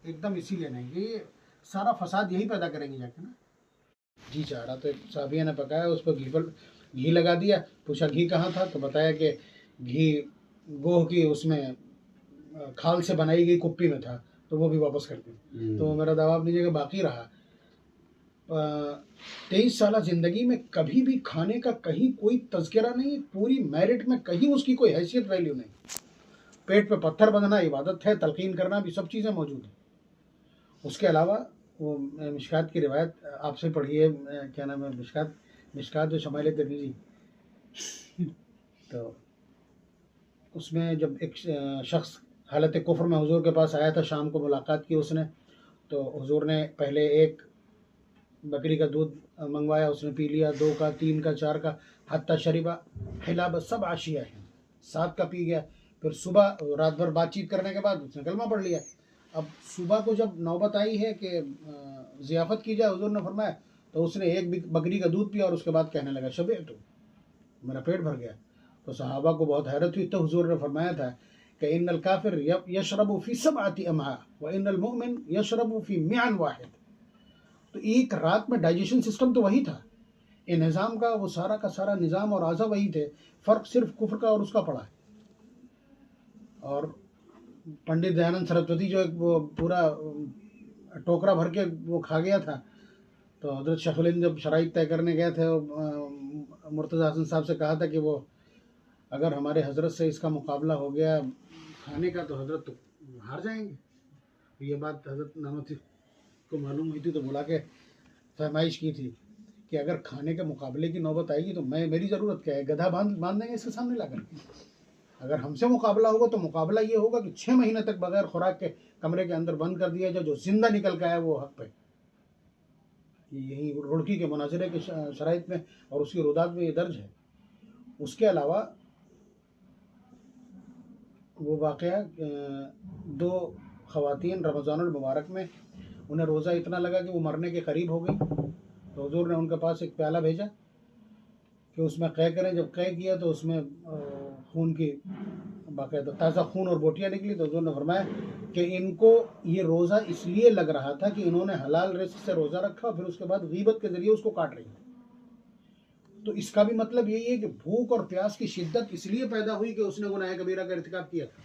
एकदम इसीलिए नहीं कि ये सारा फसाद यही पैदा करेंगे जाके ना। घी चाह रहा, तो एक साहबिया ने पकाया, उस पर घी लगा दिया, पूछा घी कहाँ था, तो बताया कि घी गोह की उसमें खाल से बनाई गई कुप्पी में था, तो वो भी वापस कर दी। तो मेरा दावा अपनी जगह बाकी रहा। 23 साल ज़िंदगी में कभी भी खाने का कहीं कोई तज़किरा नहीं, पूरी मेरिट में कहीं उसकी कोई हैसियत वैल्यू नहीं। पेट पे पत्थर बंधना इबादत है, तलकीन करना भी, सब चीज़ें मौजूद हैं। उसके अलावा वो मिशकात की रिवायत आपसे पढ़िए, क्या नाम है, मिशकात जो शमाइल तिरमिज़ी, तो उसमें जब एक शख्स हालत कुफ्र में हुजूर के पास आया था, शाम को मुलाकात की उसने, तो हुजूर ने पहले एक बकरी का दूध मंगवाया, उसने पी लिया, 2 का, 3 का, 4 का, हत्ता शरीबा हिलाब सब आशिया है, 7 का पी गया। फिर सुबह रात भर बातचीत करने के बाद उसने कलमा पढ़ लिया। अब सुबह को जब नौबत आई है कि ज़ियाफ़त की जाए, हुजूर ने फरमाया, तो उसने एक बकरी का दूध पिया और उसके बाद कहने लगा शबअतु, मेरा पेट भर गया। तो सहाबा को बहुत हैरत हुई। तो हुजूर ने फरमाया था कि इन्नल काफिर यशरबु फी सबअति अमहा व इन्नल मुमिन यशरबु फी मिअन वाहिद। तो एक रात में डाइजेशन सिस्टम तो वही था, ये निज़ाम का, वो सारा का सारा निज़ाम और आज़ा वही थे, फ़र्क सिर्फ कुफ्र का और उसका पड़ा है। और पंडित दयानंद सरस्वती जो एक वो पूरा टोकरा भर के वो खा गया था, तो हज़रत शैखुल जब शराइत तय करने गए थे, मुर्तज़ा हसन साहब से कहा था कि वो अगर हमारे हज़रत से इसका मुकाबला हो गया खाने का तो हज़रत तो हार जाएंगे। ये बात हज़रत नानोती को मालूम हुई थी, तो बुला के फरमाइश की थी कि अगर खाने के मुकाबले की नौबत आएगी तो मेरी ज़रूरत क्या है, गधा बांध देंगे इसके सामने लाकर। अगर हमसे मुकाबला होगा तो मुकाबला ये होगा कि 6 महीने तक बगैर खुराक के कमरे के अंदर बंद कर दिया जाए, जो जिंदा निकल के आया वो हक पे। यही रुड़की के मुनाजरे के शराइत में और उसकी रुदात में ये दर्ज है। उसके अलावा वो वाक़या 2 ख़वातीन रमज़ानुल मुबारक में उन्हें रोज़ा इतना लगा कि वो मरने के करीब हो गई, तो हुजूर ने उनके पास एक प्याला भेजा कि उसमें क़ै करें। जब क़ै किया तो उसमें खून की बाकायदा ताज़ा खून और बोटियाँ निकली। तो हुजूर ने फरमाया कि इनको ये रोज़ा इसलिए लग रहा था कि इन्होंने हलाल रिज़्क़ से रोज़ा रखा, फिर उसके बाद गीबत के ज़रिए उसको काट रही थी। तो इसका भी मतलब यही है कि भूख और प्यास की शिद्दत इसलिए पैदा हुई कि उसने गुनाह कबीरा का इर्तिकाब किया था।